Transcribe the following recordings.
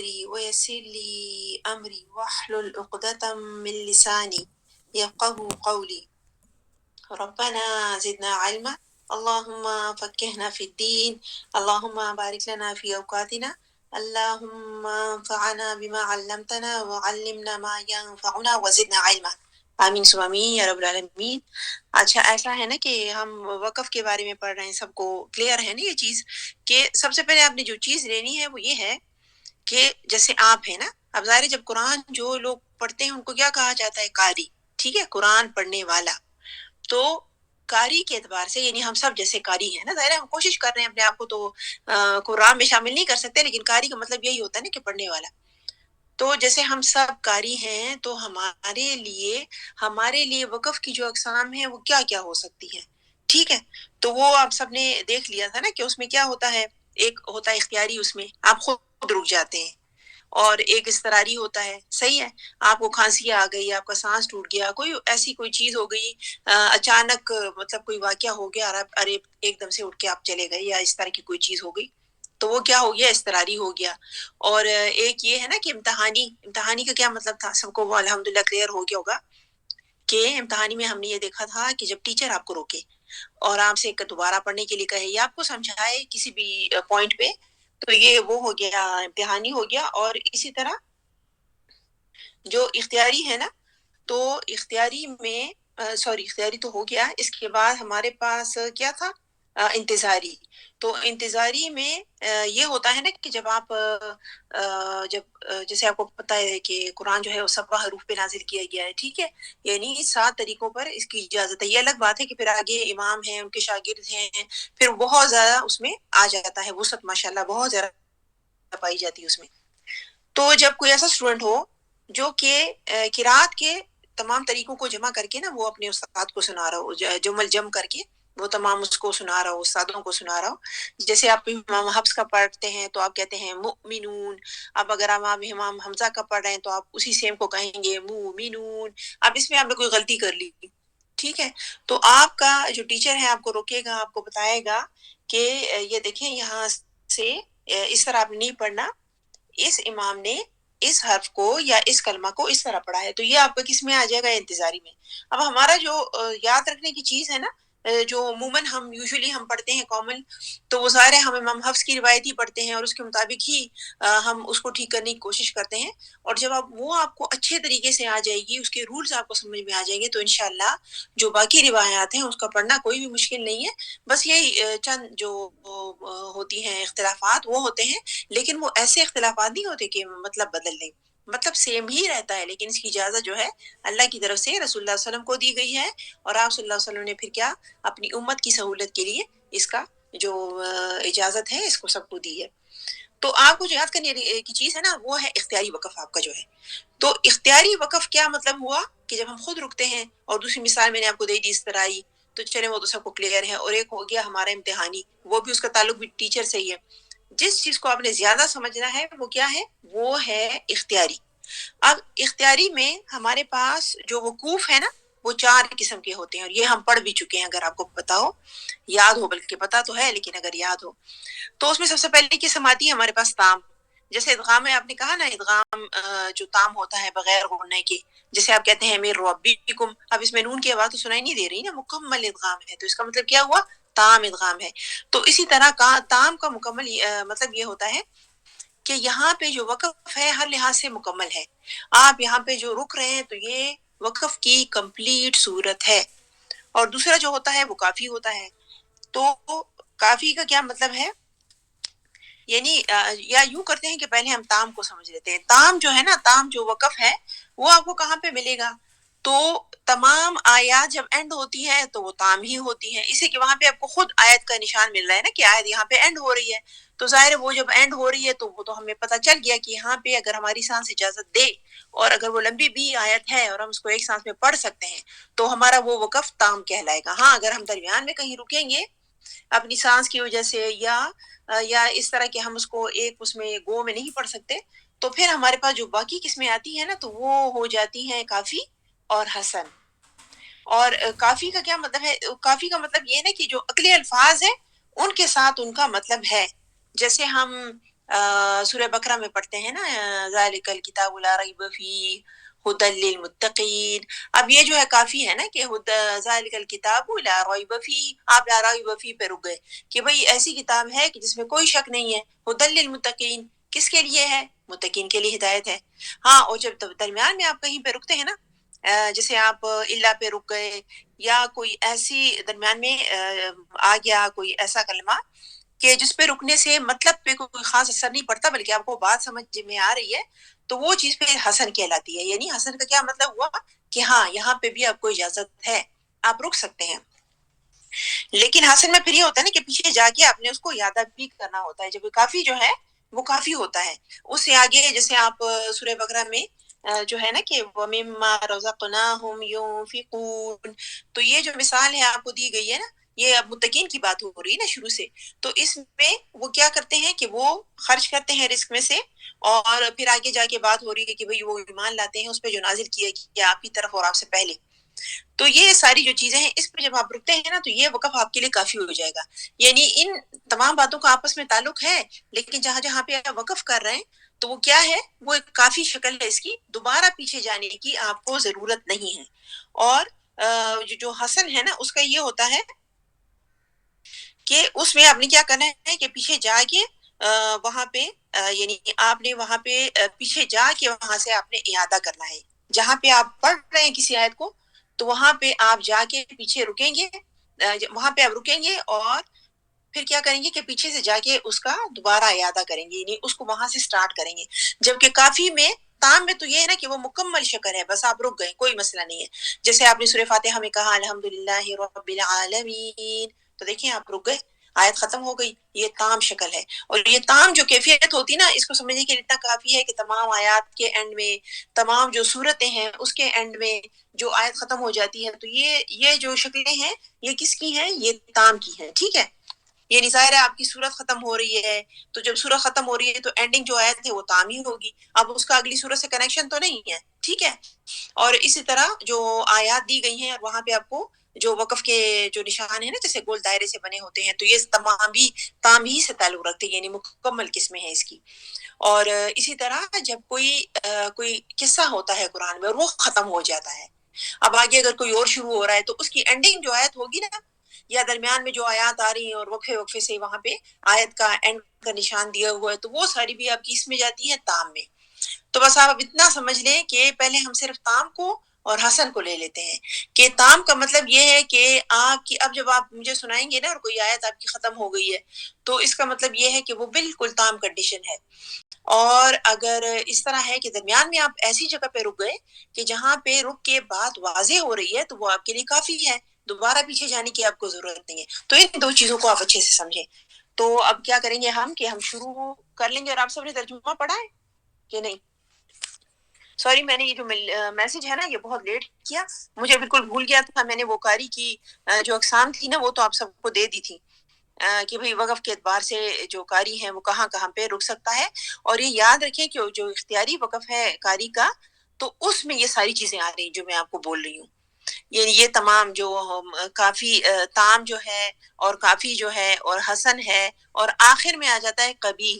صدري ويسر لي أمري واحلل عقدة من لساني يفقهوا قولي ربنا زدنا علما اللهم فقهنا في الدين اللهم بارك لنا في أوقاتنا اللهم انفعنا بما علمتنا وعلمنا ما ينفعنا وزدنا علما آمین سو آمین یا رب العالمین۔ اچھا ایسا ہے نا کہ ہم وقف کے بارے میں پڑھ رہے ہیں، سب کو کلیئر ہے نا یہ چیز کہ سب سے پہلے آپ نے جو چیز لینی ہے وہ یہ ہے کہ جیسے آپ ہیں نا، اب ظاہر ہے جب قرآن جو لوگ پڑھتے ہیں ان کو کیا کہا جاتا ہے؟ قاری، ٹھیک ہے، قرآن پڑھنے والا۔ تو قاری کے اعتبار سے یعنی ہم سب جیسے قاری ہیں نا، ظاہر ہے ہم کوشش کر رہے ہیں اپنے آپ کو تو قرآن میں شامل نہیں کر سکتے، لیکن قاری کا مطلب یہی ہوتا ہے نا کہ پڑھنے والا۔ تو جیسے ہم سب قاری ہیں تو ہمارے لیے وقف کی جو اقسام ہیں وہ کیا کیا ہو سکتی ہیں، ٹھیک ہے؟ تو وہ آپ سب نے دیکھ لیا تھا نا کہ اس میں کیا ہوتا ہے، ایک ہوتا ہے اختیاری، اس میں آپ خود رک جاتے ہیں، اور ایک اضطراری ہوتا ہے، صحیح ہے، آپ کو کھانسی آ گئی، آپ کا سانس ٹوٹ گیا، کوئی چیز ہو گئی، اچانک مطلب کوئی واقعہ ہو گیا اور ارے ایک دم سے اٹھ کے آپ چلے گئے، یا اس طرح کی کوئی چیز ہو گئی، تو وہ کیا ہو گیا؟ اضطراری ہو گیا۔ اور ایک یہ ہے نا کہ امتحانی کا کیا مطلب تھا، سب کو وہ الحمدللہ کلیئر ہو گیا ہوگا کہ امتحانی میں ہم نے یہ دیکھا تھا کہ جب ٹیچر آپ کو روکے اور آپ سے دوبارہ پڑھنے کے لیے کہے یا آپ کو سمجھائے کسی بھی پوائنٹ پہ، تو یہ وہ ہو گیا، امتحانی ہو گیا۔ اور اسی طرح جو اختیاری ہے نا، تو اختیاری میں اختیاری تو ہو گیا، اس کے بعد ہمارے پاس کیا تھا؟ انتظاری۔ تو انتظاری میں یہ ہوتا ہے نا کہ جب آپ جیسے آپ کو پتہ ہے کہ قرآن جو ہے وہ 7 حروف پہ نازل کیا گیا ہے، ٹھیک ہے، یعنی 7 طریقوں پر اس کی اجازت ہے۔ یہ الگ بات ہے کہ پھر آگے امام ہیں، ان کے شاگرد ہیں، پھر بہت زیادہ اس میں آ جاتا ہے وسعت، ماشاءاللہ بہت زیادہ پائی جاتی ہے اس میں۔ تو جب کوئی ایسا اسٹوڈنٹ ہو جو کہ قرات کے تمام طریقوں کو جمع کر کے نا وہ اپنے استاد کو سنا رہا ہو، جمل جم کر کے وہ تمام اس کو سنا رہا ہو، استادوں کو سنا رہا ہو، جیسے آپ امام حفص کا پڑھتے ہیں تو آپ کہتے ہیں مؤمنون، اب اگر آپ امام حمزہ کا پڑھ رہے ہیں تو آپ اسی سیم کو کہیں گے مومنون۔ اب اس میں آپ نے کوئی غلطی کر لی، ٹھیک ہے، تو آپ کا جو ٹیچر ہے آپ کو روکے گا، آپ کو بتائے گا کہ یہ دیکھیں یہاں سے اس طرح آپ نے نہیں پڑھنا، اس امام نے اس حرف کو یا اس کلمہ کو اس طرح پڑھا ہے، تو یہ آپ کا کس میں آ جائے گا؟ انتظاری میں۔ اب ہمارا جو یاد رکھنے کی چیز ہے نا، جو عموماً ہم یوزولی ہم پڑھتے ہیں کامن، تو وہ ظاہر ہے ہم امام حفص کی روایت ہی پڑھتے ہیں اور اس کے مطابق ہی ہم اس کو ٹھیک کرنے کی کوشش کرتے ہیں، اور جب آپ کو اچھے طریقے سے آ جائے گی، اس کے رولز آپ کو سمجھ میں آ جائیں گے، تو انشاءاللہ جو باقی روایات ہیں اس کا پڑھنا کوئی بھی مشکل نہیں ہے۔ بس یہی چند جو ہوتی ہیں اختلافات وہ ہوتے ہیں، لیکن وہ ایسے اختلافات نہیں ہوتے کہ مطلب بدل لیں، مطلب سیم ہی رہتا ہے، لیکن اس کی اجازت جو ہے اللہ کی طرف سے رسول اللہ صلی اللہ علیہ وسلم کو دی گئی ہے، اور آپ صلی اللہ علیہ وسلم نے پھر کیا اپنی امت کی سہولت کے لیے اس کا جو اجازت ہے اس کو سب کو دی ہے۔ تو آپ کو جو یاد کرنے کی چیز ہے نا وہ ہے اختیاری وقف آپ کا جو ہے۔ تو اختیاری وقف کیا مطلب ہوا کہ جب ہم خود رکتے ہیں، اور دوسری مثال میں نے آپ کو دے دی اضطرائی، تو چلے وہ تو سب کو کلیئر ہے، اور ایک ہو گیا ہمارا امتحانی، وہ بھی اس کا تعلق بھی ٹیچر سے ہی ہے۔ جس چیز کو آپ نے زیادہ سمجھنا ہے وہ کیا ہے؟ وہ ہے اختیاری۔ اب اختیاری میں ہمارے پاس جو وقوف ہے نا وہ 4 قسم کے ہوتے ہیں، اور یہ ہم پڑھ بھی چکے ہیں، اگر آپ کو پتا ہو، یاد ہو، بلکہ پتا تو ہے لیکن اگر یاد ہو، تو اس میں سب سے پہلے قسم آتی ہے ہمارے پاس تام۔ جیسے ادغام میں آپ نے کہا نا، ادغام جو تام ہوتا ہے بغیر غننے کے، جیسے آپ کہتے ہیں میرے ربکم، اب اس میں نون کی آواز تو سنائی نہیں دے رہی نا، مکمل ادغام ہے، تو اس کا مطلب کیا ہوا؟ تام ادغام ہے۔ تو اسی طرح تام کا مکمل مطلب یہ ہوتا ہے کہ یہاں پہ جو وقف ہے ہر لحاظ سے مکمل ہے، آپ یہاں پہ جو رک رہے ہیں تو یہ وقف کی کمپلیٹ صورت ہے۔ اور دوسرا جو ہوتا ہے وہ کافی ہوتا ہے۔ تو کافی کا کیا مطلب ہے؟ یعنی یا یوں کرتے ہیں کہ پہلے ہم تام کو سمجھ لیتے ہیں۔ تام جو ہے نا، تام جو وقف ہے وہ آپ کو کہاں پہ ملے گا؟ تو تمام آیات جب اینڈ ہوتی ہے تو وہ تام ہی ہوتی ہے، اسی کہ وہاں پہ آپ کو خود آیت کا نشان مل رہا ہے نا کہ آیت یہاں پہ اینڈ ہو رہی ہے، تو ظاہر ہے وہ جب اینڈ ہو رہی ہے تو وہ تو ہمیں پتہ چل گیا کہ یہاں پہ اگر ہماری سانس اجازت دے اور اگر وہ لمبی بھی آیت ہے اور ہم اس کو ایک سانس میں پڑھ سکتے ہیں تو ہمارا وہ وقف تام کہلائے گا۔ ہاں اگر ہم درمیان میں کہیں رکیں گے اپنی سانس کی وجہ سے، یا اس طرح کہ ہم اس کو ایک اس میں گو میں نہیں پڑھ سکتے، تو پھر ہمارے پاس جو باقی قسمیں آتی ہیں نا تو وہ ہو جاتی ہیں کافی اور حسن۔ اور کافی کا کیا مطلب ہے؟ کافی کا مطلب یہ ہے نا کہ جو عقلی الفاظ ہیں ان کے ساتھ ان کا مطلب ہے۔ جیسے ہم سورہ بقرہ میں پڑھتے ہیں نا ذالک الکتاب لا ریب فیہ ہدی للمتقین. اب یہ جو ہے کافی ہے نا کہ ذالک الکتاب لا ریب فیہ، آپ لا ریب فیہ پہ رک گئے کہ بھئی ایسی کتاب ہے کہ جس میں کوئی شک نہیں ہے. ہدی للمتقین کس کے لیے ہے؟ متقین کے لیے ہدایت ہے. ہاں، اور جب درمیان میں آپ کہیں پہ رکتے ہیں نا، جیسے آپ اللہ پہ رک گئے یا کوئی ایسی درمیان میں آ گیا کوئی ایسا کلمہ کہ جس پہ رکنے سے مطلب پہ کوئی خاص اثر نہیں پڑتا بلکہ آپ کو بات سمجھ میں آ رہی ہے، تو وہ چیز پہ حسن کہلاتی ہے. یعنی حسن کا کیا مطلب ہوا کہ ہاں یہاں پہ بھی آپ کو اجازت ہے، آپ رک سکتے ہیں. لیکن حسن میں پھر یہ ہوتا ہے نا کہ پیچھے جا کے آپ نے اس کو یاد بھی کرنا ہوتا ہے. جب کافی جو ہے وہ کافی ہوتا ہے. اس سے آگے جیسے آپ سورہ بقرہ میں جو ہے نا کہ وَمِمَّا رَزَقْنَاهُمْ يُنْفِقُونَ، تو یہ جو مثال ہے آپ کو دی گئی ہے نا، یہ اب متقین کی بات ہو رہی ہے نا شروع سے. تو اس میں وہ کیا کرتے ہیں کہ وہ خرچ کرتے ہیں رزق میں سے، اور پھر آگے جا کے بات ہو رہی ہے کہ بھئی وہ ایمان لاتے ہیں اس پہ جو نازل کیا گیا آپ کی طرف اور آپ سے پہلے. تو یہ ساری جو چیزیں ہیں اس پہ جب آپ رکتے ہیں نا تو یہ وقف آپ کے لیے کافی ہو جائے گا. یعنی ان تمام باتوں کا آپس میں تعلق ہے، لیکن جہاں جہاں پہ آپ وقف کر رہے ہیں تو وہ کیا ہے، وہ ایک کافی شکل ہے اس کی، دوبارہ پیچھے جانے کی آپ کو ضرورت نہیں ہے. اور جو حسن ہے نا اس کا یہ ہوتا ہے کہ اس میں آپ نے کیا کرنا ہے کہ پیچھے جا کے وہاں پہ یعنی آپ نے وہاں پہ پیچھے جا کے وہاں سے آپ نے اعادہ کرنا ہے. جہاں پہ آپ پڑھ رہے ہیں کسی آیت کو تو وہاں پہ آپ جا کے پیچھے رکیں گے، وہاں پہ آپ رکیں گے اور پھر کیا کریں گے کہ پیچھے سے جا کے اس کا دوبارہ اعادہ کریں گے، یعنی اس کو وہاں سے سٹارٹ کریں گے. جبکہ کافی میں تام میں تو یہ ہے نا کہ وہ مکمل شکر ہے، بس آپ رک گئے، کوئی مسئلہ نہیں ہے. جیسے آپ نے سورہ فاتحہ میں کہا الحمدللہ رب العالمین، تو دیکھیں آپ رک گئے، آیت ختم ہو گئی. یہ تام شکل ہے. اور یہ تام جو کیفیت ہوتی نا اس کو سمجھنے کے لیے اتنا کافی ہے کہ تمام آیات کے اینڈ میں، تمام جو صورتیں ہیں اس کے اینڈ میں جو آیت ختم ہو جاتی ہے تو یہ جو شکلیں ہیں یہ کس کی ہیں؟ یہ تام کی ہیں. ٹھیک ہے، یعنی ظاہر ہے آپ کی صورت ختم ہو رہی ہے تو جب صورت ختم ہو رہی ہے تو اینڈنگ جو آیت ہے وہ تام ہی ہوگی. اب اس کا اگلی صورت سے کنیکشن تو نہیں ہے. ٹھیک ہے، اور اسی طرح جو آیات دی گئی ہیں اور وہاں پہ آپ کو جو وقف کے جو نشان ہیں نا جیسے گول دائرے سے بنے ہوتے ہیں تو یہ تمام بھی تام ہی سے تعلق رکھتے ہیں، یعنی مکمل قسمیں ہیں اس کی. اور اسی طرح جب کوئی قصہ ہوتا ہے قرآن میں اور وہ ختم ہو جاتا ہے، اب آگے اگر کوئی اور شروع ہو رہا ہے تو اس کی اینڈنگ جو آیت ہوگی نا، یا درمیان میں جو آیات آ رہی ہیں اور وقفے وقفے سے وہاں پہ آیت کا اینڈ کا نشان دیا ہوا ہے تو وہ ساری بھی آپ کی اس میں جاتی ہے تام میں. تو بس آپ اب اتنا سمجھ لیں کہ پہلے ہم صرف تام کو اور حسن کو لے لیتے ہیں کہ تام کا مطلب یہ ہے کہ آپ کی اب جب آپ مجھے سنائیں گے نا اور کوئی آیت آپ کی ختم ہو گئی ہے تو اس کا مطلب یہ ہے کہ وہ بالکل تام کنڈیشن ہے. اور اگر اس طرح ہے کہ درمیان میں آپ ایسی جگہ پہ رک گئے کہ جہاں پہ رک کے بات واضح ہو رہی ہے تو وہ آپ کے لیے کافی ہے، دوبارہ پیچھے جانے کی آپ کو ضرورت نہیں ہے. تو ان دو چیزوں کو آپ اچھے سے سمجھیں. تو اب کیا کریں گے ہم کہ ہم شروع کر لیں گے. اور آپ سب نے ترجمہ پڑھا ہے کہ نہیں؟ سوری میں نے یہ جو میسج ہے نا یہ بہت لیٹ کیا، مجھے بالکل بھول گیا تھا. میں نے وہ قاری کی جو اقسام تھی نا وہ تو آپ سب کو دے دی تھی کہ بھئی وقف کے اعتبار سے جو قاری ہیں وہ کہاں کہاں پہ رک سکتا ہے. اور یہ یاد رکھیں کہ جو اختیاری وقف ہے قاری کا تو اس میں یہ ساری چیزیں آ رہی ہیں جو میں آپ کو بول رہی ہوں. یہ تمام جو کافی تام جو ہے اور کافی جو ہے اور حسن ہے اور آخر میں آ جاتا ہے کبھی.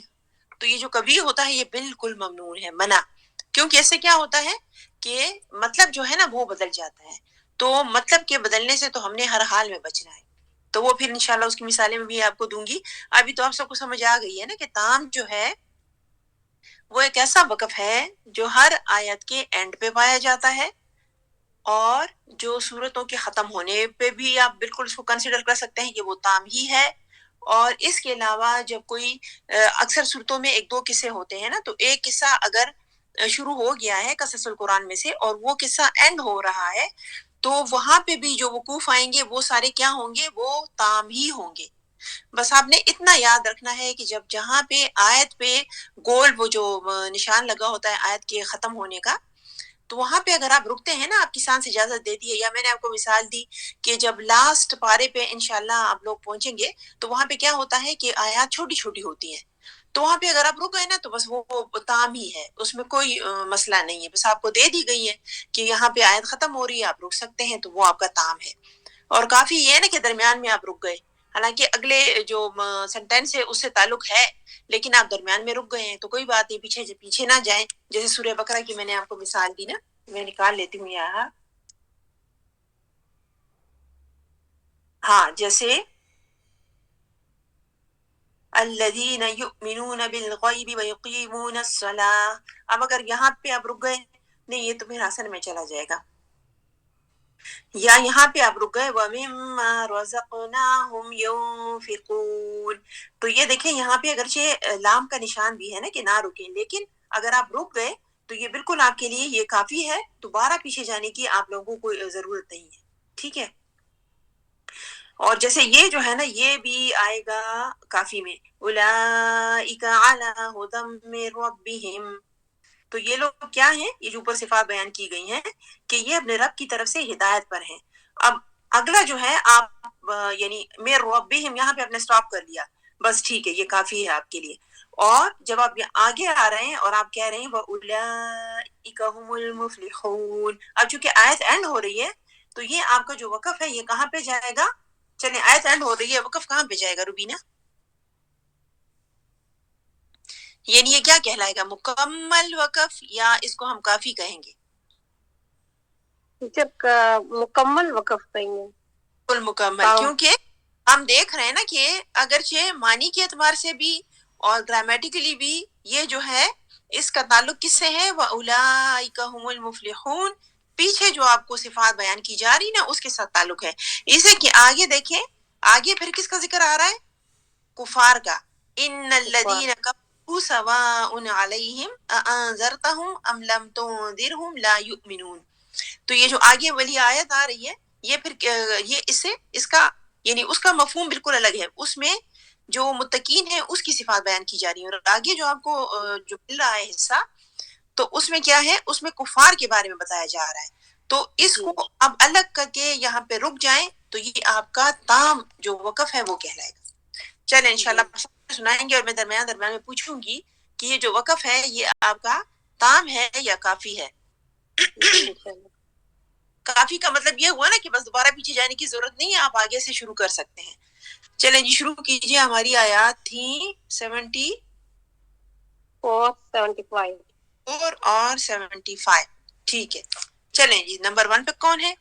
تو یہ جو کبھی ہوتا ہے یہ بالکل ممنوع ہے، منع. کیونکہ اس سے کیا ہوتا ہے کہ مطلب جو ہے نا وہ بدل جاتا ہے. تو مطلب کے بدلنے سے تو ہم نے ہر حال میں بچنا ہے. تو وہ پھر انشاءاللہ اس کی مثالیں میں بھی آپ کو دوں گی. ابھی تو آپ سب کو سمجھ آ گئی ہے نا کہ تام جو ہے وہ ایک ایسا وقف ہے جو ہر آیت کے اینڈ پہ پایا جاتا ہے، اور جو صورتوں کے ختم ہونے پہ بھی آپ بالکل اس کو کنسیڈر کر سکتے ہیں کہ وہ تام ہی ہے. اور اس کے علاوہ جب کوئی اکثر صورتوں میں ایک دو قصے ہوتے ہیں نا تو ایک قصہ اگر شروع ہو گیا ہے قصص القرآن میں سے اور وہ قصہ اینڈ ہو رہا ہے تو وہاں پہ بھی جو وقوف آئیں گے وہ سارے کیا ہوں گے؟ وہ تام ہی ہوں گے. بس آپ نے اتنا یاد رکھنا ہے کہ جب جہاں پہ آیت پہ گول وہ جو نشان لگا ہوتا ہے آیت کے ختم ہونے کا تو وہاں پہ اگر آپ رکتے ہیں نا آپ کی سانس اجازت دیتی ہے. یا میں نے آپ کو مثال دی کہ جب لاسٹ پارے پہ انشاءاللہ آپ لوگ پہنچیں گے تو وہاں پہ کیا ہوتا ہے کہ آیات چھوٹی چھوٹی ہوتی ہیں تو وہاں پہ اگر آپ رک گئے نا تو بس وہ تام ہی ہے، اس میں کوئی مسئلہ نہیں ہے. بس آپ کو دے دی گئی ہے کہ یہاں پہ آیت ختم ہو رہی ہے آپ رک سکتے ہیں تو وہ آپ کا تام ہے. اور کافی یہ ہے نا کہ درمیان میں آپ رک گئے، حالانکہ اگلے جو سینٹینس ہے اس سے تعلق ہے، لیکن آپ درمیان میں رک گئے ہیں تو کوئی بات نہیں، پیچھے نہ جائیں. جیسے سورہ بقرہ کی میں نے آپ کو مثال دی نا، میں نکال لیتی ہوں یہاں. ہاں، جیسے الذین یؤمنون بالغیب ویقیمون الصلاۃ. اب اگر یہاں پہ آپ رک گئے، نہیں یہ تو میرا حسن میں چلا جائے گا، یا یہاں پہ آپ رک گئے وَمِمَّا رَزَقْنَاهُمْ يُنْفِقُونَ. تو یہ دیکھیں یہاں پہ اگرچہ لام کا نشان بھی ہے نا کہ نہ رکیں، لیکن اگر آپ رک گئے تو یہ بالکل آپ کے لیے یہ کافی ہے، دوبارہ پیچھے جانے کی آپ لوگوں کو ضرورت نہیں ہے. ٹھیک ہے. اور جیسے یہ جو ہے نا یہ بھی آئے گا کافی میں، اولئک علی ھدی من ربہم. تو یہ لوگ کیا ہیں، یہ جو اوپر صفات بیان کی گئی ہیں کہ یہ اپنے رب کی طرف سے ہدایت پر ہیں. اب اگلا جو ہے آپ یعنی من ربہم یہاں پہ آپ نے سٹاپ کر لیا، بس ٹھیک ہے، یہ کافی ہے آپ کے لیے. اور جب آپ آگے آ رہے ہیں اور آپ کہہ رہے ہیں وَأُولَئِکَ هُمُ الْمُفْلِحُونَ، اب چونکہ آیت اینڈ ہو رہی ہے تو یہ آپ کا جو وقف ہے یہ کہاں پہ جائے گا؟ چلیں آیت اینڈ ہو رہی ہے، وقف کہاں پہ جائے گا روبینہ؟ یعنی یہ کیا کہلائے گا، مکمل وقف یا اس کو ہم کافی کہیں گے؟ جب مکمل وقف کہیں گے. بالکل مکمل، کیونکہ ہم دیکھ رہے ہیں نا کہ اگرچہ معنی کے اعتبار سے بھی اور گرامیٹیکلی بھی یہ جو ہے اس کا تعلق کس سے ہے، وَأُولَئِكَ هُمُ الْمُفْلِحُونَ. پیچھے جو آپ کو صفات بیان کی جا رہی نا اس کے ساتھ تعلق ہے. اسے کہ آگے دیکھیں، آگے پھر کس کا ذکر آ رہا ہے؟ کفار کا. ان الذین کفروا سواء علیہم اانذرتہم ام لم تنذرہم لا یؤمنون. تو یہ جو آگے والی آیت آ رہی ہے یہ پھر یہ اس کا یعنی اس کا مفہوم بالکل الگ ہے. اس میں جو متقین ہیں اس کی صفات بیان کی جا رہی ہیں، اور آگے جو آپ کو جو مل رہا ہے حصہ تو اس میں کیا ہے، اس میں کفار کے بارے میں بتایا جا رہا ہے. تو اس کو اب الگ کر کے یہاں پہ رک جائیں تو یہ آپ کا تام جو وقف ہے وہ کہلائے گا. چلیں انشاءاللہ سنائیں گے، اور میں درمیان درمیان میں پوچھوں گی کہ یہ جو وقف ہے یہ آپ کا تام ہے یا کافی ہے. کافی کا مطلب یہ ہوا نا کہ بس دوبارہ پیچھے جانے کی ضرورت نہیں ہے، آپ آگے سے شروع کر سکتے ہیں. چلیں جی شروع کیجئے. ہماری آیات تھی 74 اور 75. ٹھیک ہے، چلیں جی نمبر 1 پہ کون ہے؟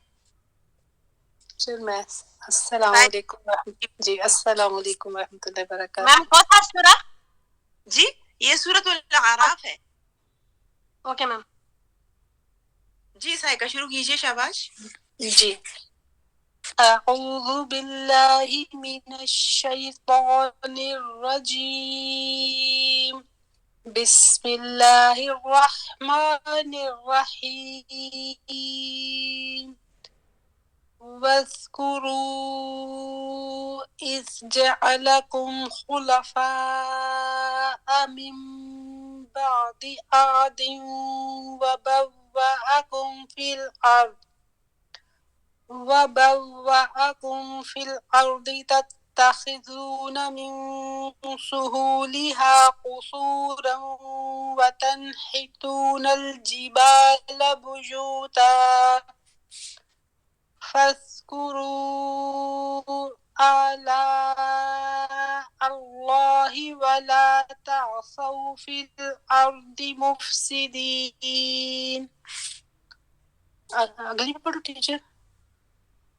میں. السلام علیکم جی السلام علیکم ورحمۃ اللہ وبرکاتہ. میم کون سا سورہ؟ جی یہ سورۃ الاعراف ہے. Okay ma'am. جی سائقہ شروع کیجئے. شاباش. جی. اعوذ باللہ من الشیطان الرجیم، بسم اللہ الرحمن الرحیم. واذکروا اذ جعلکم خلفاء من بعد عاد وبوأكم في الأرض تتخذون من سهولها قصورا وتنحتون الجبال بيوتا فاذكروا آلاء الله ولا تعصوا في الأرض مفسدين. اگلی پڑھو ٹیچر.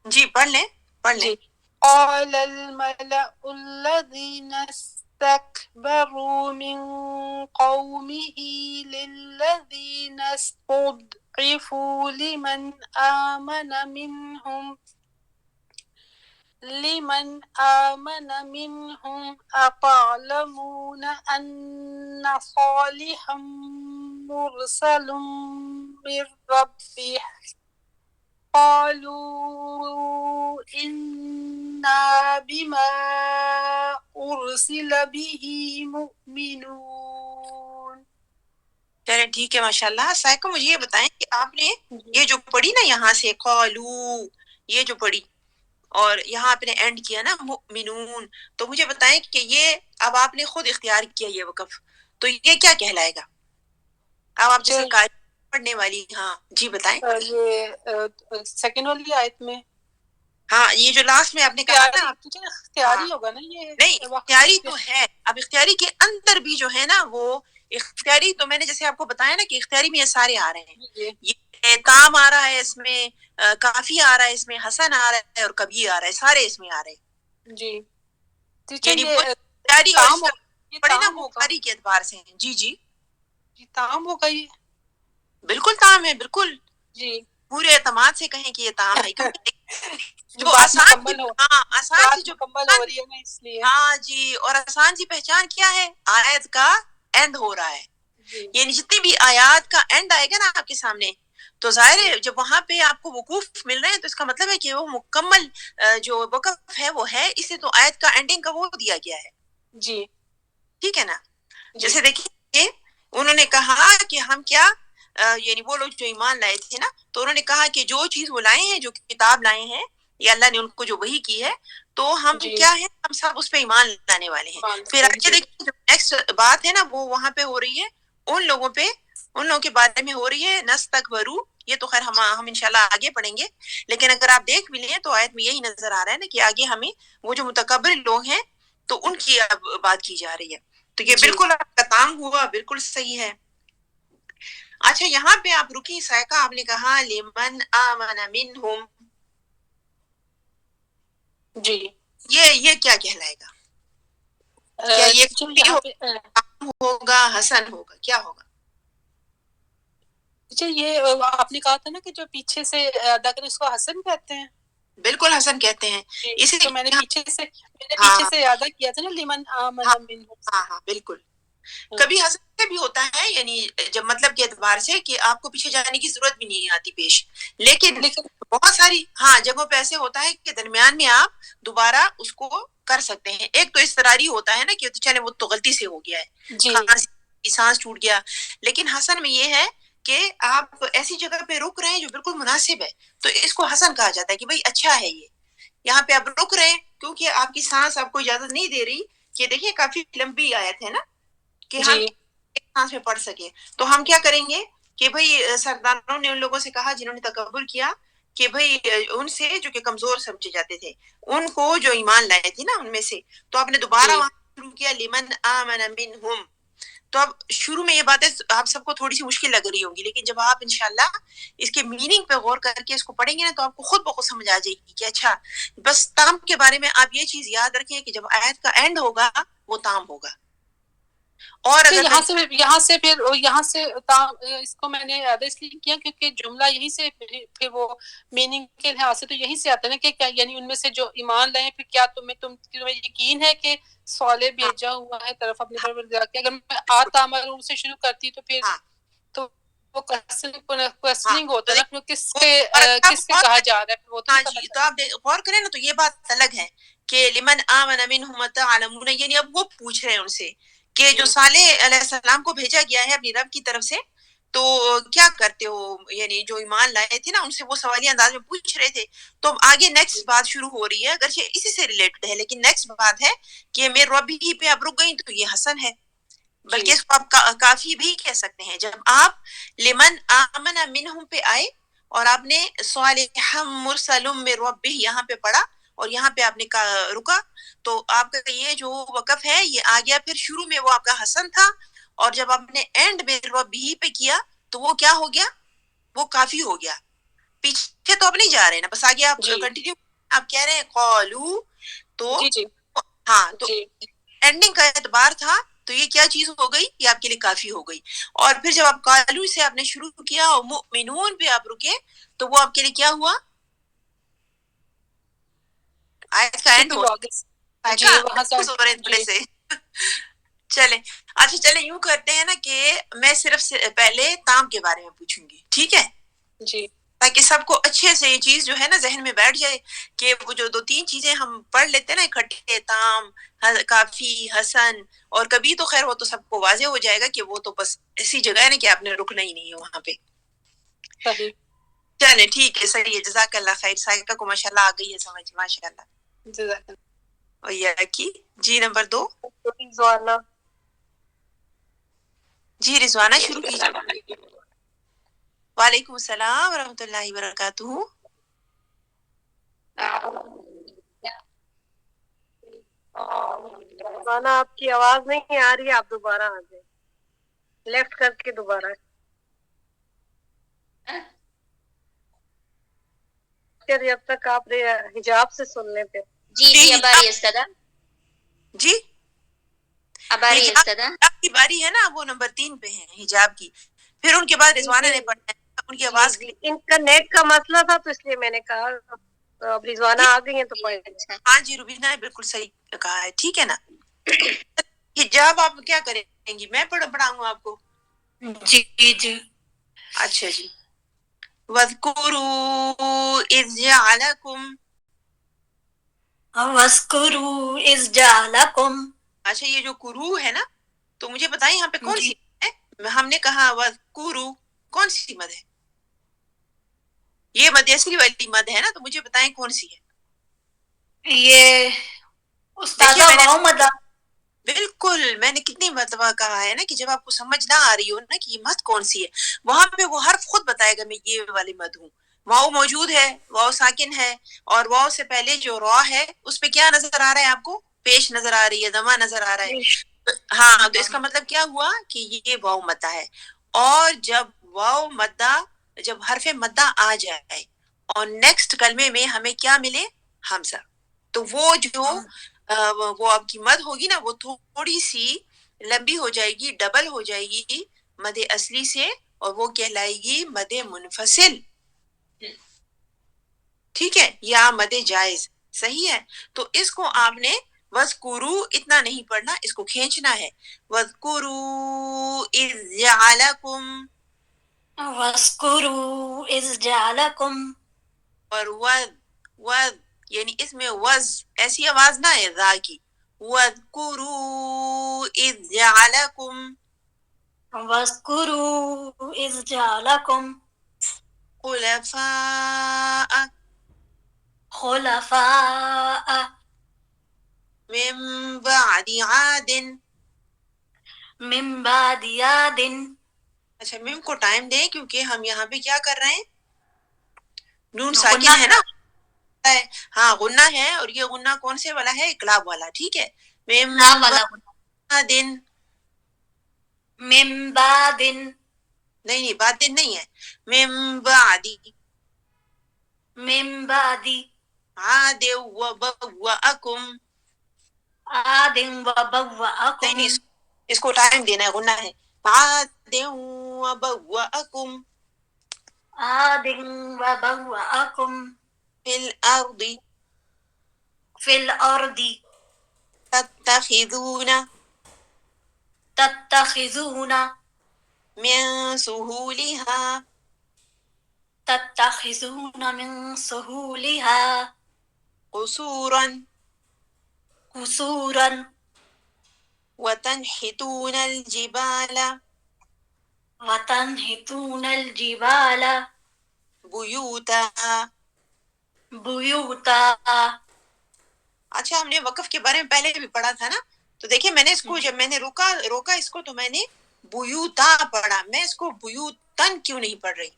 جی پڑھ لیں پڑھ لیں. قال الملأ الذين استكبروا من قومه للذين استضعفوا لمن آمن منهم أتعلمون أن صالحا مرسل من ربه قالوا إنا بما أرسل به مؤمنون. چلیں ٹھیک ہے ماشاءاللہ. سائقہ مجھے یہ بتائیں کہ آپ نے یہ جو پڑھی نا یہاں سے قالو، یہ جو پڑھی اور یہاں آپ نے اینڈ کیا نا مؤمنون، تو مجھے بتائیں کہ یہ اب آپ نے خود اختیار کیا یہ وقف، تو یہ کیا کہلائے گا؟ اب آپ جیسے پڑھنے والی. ہاں جی بتائیں. یہ سیکنڈ والی آیت میں ہاں یہ جو لاسٹ میں آپ نے کہا نا اختیاری ہوگا نا یہ نہیں اختیاری تو ہے. اب اختیاری کے اندر بھی جو ہے نا وہ اختیاری تو میں نے جیسے آپ کو بتایا نا کہ اختیاری میں یہ سارے آ رہے ہیں. یہ تام آ رہا ہے اس میں, کافی آ رہا ہے اس میں, حسن آ رہا ہے اور کبھی آ رہا ہے, سارے اس میں آ رہے ہیں. جی یعنی وہ اختیاری اور تام پڑے نا وہ اختیاری کے اعتبار سے ہیں. جی جی تام ہوگا یہ, بالکل تام ہے, بالکل جی پورے اعتماد سے کہیں کہ یہ تام ہے, کیونکہ جو بات آسان مکمل ہو, ہاں آسان سی بات جو مکمل ہو رہی ہے نا اس لیے. ہاں جی, اور آسان سی پہچان کیا ہے, آیت کا اینڈ ہو رہا ہے. یعنی جتنی بھی آیات کا اینڈ آئے گا نا آپ کے سامنے تو ظاہر ہے جب وہاں پہ آپ کو وقوف مل رہے ہیں تو اس کا مطلب ہے کہ وہ مکمل جو وقف ہے وہ ہے, اسے تو آیت کا اینڈنگ کا وہ دیا گیا ہے. جی ٹھیک ہے نا. جیسے دیکھیے انہوں نے کہا کہ ہم کیا یعنی وہ لوگ جو ایمان لائے تھے نا تو انہوں نے کہا کہ جو چیز وہ لائے ہیں, جو کتاب لائے ہیں, یہ اللہ نے ان کو جو وحی کی ہے تو ہم کیا ہے, ہم سب اس پہ ایمان لانے والے ہیں. پھر آگے دیکھیے جو نیکسٹ بات ہے نا وہ وہاں پہ ہو رہی ہے ان لوگوں پہ, ان لوگوں کے بارے میں ہو رہی ہے نستکبروا. یہ تو خیر ہم انشاءاللہ آگے پڑھیں گے, لیکن اگر آپ دیکھ بھی لیں تو آیت میں یہی نظر آ رہا ہے نا کہ آگے ہمیں وہ جو متکبر لوگ ہیں تو ان کی اب بات کی جا رہی ہے. تو یہ بالکل آپ کا کام ہوا, بالکل صحیح ہے. اچھا یہاں پہ آپ رکی سائقہ, آپ نے کہا لمن آمن منہم, جی یہ کیا کہلائے گا؟ کیا یہ ہوگا, حسن ہوگا, کیا ہوگا؟ اچھا یہ آپ نے کہا تھا نا کہ جو پیچھے سے ادا کرے اس کو حسن کہتے ہیں. بالکل حسن کہتے ہیں. اسی تو میں نے پیچھے سے ادا کیا تھا نا لمن آمن منہم. ہاں ہاں بالکل. کبھی حسن سے بھی ہوتا ہے, یعنی جب مطلب کے اعتبار سے کہ آپ کو پیچھے جانے کی ضرورت بھی نہیں آتی پیش, لیکن بہت ساری ہاں جگہوں پہ ایسے ہوتا ہے کہ درمیان میں آپ دوبارہ اس کو کر سکتے ہیں. ایک تو اضطراری ہوتا ہے نا کہ چلے وہ تو غلطی سے ہو گیا ہے, سانس ٹوٹ گیا, لیکن حسن میں یہ ہے کہ آپ ایسی جگہ پہ رک رہے ہیں جو بالکل مناسب ہے تو اس کو حسن کہا جاتا ہے کہ بھئی اچھا ہے یہ, یہاں پہ آپ رک رہے ہیں کیونکہ آپ کی سانس آپ کو اجازت نہیں دے رہی. کہ دیکھیے کافی لمبی آیت ہے نا کہ ہم ایک سانس میں پڑھ سکے, تو ہم کیا کریں گے کہ بھئی سرداروں نے ان لوگوں سے کہا جنہوں نے تکبر کیا کہ بھئی ان سے جو کہ کمزور سمجھے جاتے تھے, ان کو جو ایمان لائے تھے نا ان میں سے, تو آپ نے دوبارہ وہاں شروع کیا لمن آمن منہم. تو اب شروع میں یہ باتیں آپ سب کو تھوڑی سی مشکل لگ رہی ہوں گی, لیکن جب آپ انشاءاللہ اس کے میننگ پہ غور کر کے اس کو پڑھیں گے نا تو آپ کو خود بخود سمجھ آ جائے گی کہ اچھا بس تام کے بارے میں آپ یہ چیز یاد رکھیں کہ جب آیت کا اینڈ ہوگا وہ تام ہوگا. اور اگر یہاں سے اس کو میں نے اس لیے کیا کیونکہ جملہ یہی سے پھر وہ میننگ کے لحاظ سے تو یہی سے آتا ہے نا کہ کیا یعنی ان میں سے جو ایمان لائے پھر کیا تمہیں یقین ہے کہ صالح بھیجا ہوا ہے طرف اپنے پروردگار کے. اگر میں آتامر سے شروع کرتی تو پھر تو وہ کوسچننگ ہوتا ہے نا کس کے کہا جا رہا ہے وہ تو نہیں پتہ تو آپ غور کریں نا تو یہ بات الگ ہے کہ لمن آمن منہم تعلمون, یعنی اب وہ پوچھ رہے ہیں ان سے کہ جو صالح علیہ السلام کو بھیجا گیا ہے اپنی رب کی طرف سے تو کیا کرتے ہو, یعنی جو ایمان لائے تھے نا ان سے وہ سوالی انداز میں پوچھ رہے تھے. تو آگے نیکسٹ بات شروع ہو رہی ہے, اگرچہ اسی سے ریلیٹڈ ہے لیکن نیکسٹ بات ہے کہ میرے رب ہی پہ آپ رک گئی تو یہ حسن ہے, بلکہ اس کو آپ کافی بھی کہہ سکتے ہیں. جب آپ لمن آمن منہم پہ آئے اور آپ نے صالحا مرسل من ربہ یہاں پہ پڑھا اور یہاں پہ آپ نے رکا تو آپ کا یہ جو وقف ہے یہ آ گیا. پھر شروع میں وہ آپ کا حسن تھا اور جب آپ نے اینڈ میں ربہ پہ کیا تو وہ کیا ہو گیا, وہ کافی ہو گیا. پیچھے تو اب نہیں جا رہے نا, بس آگے آپ کنٹینیو آپ کہہ رہے ہیں قالو, تو ہاں تو اینڈنگ کا اعتبار تھا تو یہ کیا چیز ہو گئی, یہ آپ کے لیے کافی ہو گئی. اور پھر جب آپ قالو سے آپ نے شروع کیا اور مؤمنون پہ آپ رکے تو وہ آپ کے لیے کیا ہوا, آیت کا اینڈ ہو تھوڑے سے چلیں. اچھا چلیں یوں کرتے ہیں نا کہ میں صرف پہلے تام کے بارے میں پوچھوں گی, ٹھیک ہے جی, تاکہ سب کو اچھے سے یہ چیز جو ہے نا ذہن میں بیٹھ جائے کہ وہ جو 2-3 چیزیں ہم پڑھ لیتے ہیں نا اکٹھے, تام, کافی, حسن اور کبھی, تو خیر وہ تو سب کو واضح ہو جائے گا کہ وہ تو بس ایسی جگہ ہے نا کہ آپ نے رکنا ہی نہیں ہے وہاں پہ. صحیح, چلیں ٹھیک ہے, صحیح ہے, جزاک اللہ خیر. سائقہ کو ماشاءاللہ آ گئی ہے سمجھ, ماشاءاللہ. جزاک اور یہ کی جی نمبر 2 اللہ. جی رضوانہ شروع کیجیے. وعلیکم السلام ورحمۃ اللہ وبرکاتہ. مانا آپ کی آواز نہیں آ رہی ہے, آپ دوبارہ آ جائیں, لیفٹ کر کے دوبارہ. جب تک آپ حجاب سے سن لیں پھر. جی اب آ رہی ہے استاذہ, جی اب آ رہی ہے استاذہ. حجاب کی باری ہے نا, وہ نمبر 3 پہ ہے حجاب کی. پھر ان کے بعد رضوانہ نے پڑھنا ہے, ان کی آواز ان کا نیٹ کا مسئلہ تھا تو اس لیے میں نے کہا اب رضوانہ آ گئی ہیں تو پڑھ لیں. ہاں جی روبینہ نے بالکل صحیح کہا ہے, ٹھیک ہے نا. حجاب آپ کیا کریں گی, میں پڑھاؤں آپ کو. جی جی اچھا جی. وَاذْكُرُوا إِذْ جَعَلَكُمْ, وَاذْكُرُوا إِذْ جَعَلَكُمْ. اچھا یہ جو کرو ہے نا, تو مجھے بتائیں یہاں پہ کون جی. سی ہے. ہم نے کہا وَاذْكُرُوا, کون سی مد ہے؟ یہ مد اصلی والی مد ہے نا, تو مجھے بتائیں کون سی ہے. یہ استاذہ واؤ مدہ. بالکل, میں نے کتنی مرتبہ کہا ہے نا کہ جب آپ کو سمجھ نہ آ رہی ہو نا کہ یہ مد کون سی ہے, وہاں پہ وہ حرف خود بتائے گا میں یہ والی مد ہوں. واؤ موجود ہے, واؤ ساکن ہے, اور واؤ سے پہلے جو را ہے اس پہ کیا نظر آ رہا ہے آپ کو؟ پیش نظر آ رہی ہے, دمہ نظر آ رہا ہے. ہاں, تو اس کا مطلب کیا ہوا کہ یہ واؤ مدہ ہے. اور جب واؤ مدہ, جب حرف مدہ آ جائے اور نیکسٹ کلمے میں ہمیں کیا ملے؟ حمزہ, تو وہ جو وہ آپ کی مد ہوگی نا, وہ تھوڑی سی لمبی ہو جائے گی, ڈبل ہو جائے گی مد اصلی سے, اور وہ کہلائے گی مد منفصل. ٹھیک ہے, یا مد جائز. صحیح ہے, تو اس کو آپ نے وَاذْكُرُوا اتنا نہیں پڑھنا, اس کو کھینچنا ہے. وَاذْكُرُوا إِذْ جَعَلَكُمْ, وَاذْكُرُوا إِذْ جَعَلَكُمْ. اور وَذْ یعنی اس میں وز ایسی آواز نہ ہے ذا کی. وَاذْكُرُوا إِذْ جَعَلَكُمْ وَاذْكُرُوا إِذْ جَعَلَكُمْ خُلَفَاءَ خُلَفَاءَ مِن بَعْدِ عَادٍ. مِن بَعْدِ عَادٍ. اچھا میم کو ٹائم دیں, کیونکہ ہم یہاں پہ کیا کر رہے ہیں, نون غنہ ساکن ہے نا, ہاں غنہ ہے, اور یہ غنہ کون سے والا ہے؟ اقلاب والا. ٹھیک ہے, مِن لا والا غنہ. بعد, مِن بعد. نہیں بعد نہیں ہے, مِن بعد مِن بعد عاد وبوأکم. عاد نہیں وبوأکم. اس کو ٹائم دینا ہے, غنہ ہے. عاد وبوأکم عاد وبوأکم فی الارض فی الأرض تتخذون تتخذون من سهولها تتخذون من سهولها قصورا قصورا وتنحتون الجبال وتنحتون الجبال بیوتا. بیوتا. اچھا ہم نے وقف کے بارے میں پہلے بھی پڑھا تھا نا, تو دیکھیں میں نے اس کو جب میں نے روکا اس کو, تو میں نے بیوتا پڑھا, میں اس کو بیوتن کیوں نہیں پڑھ رہی؟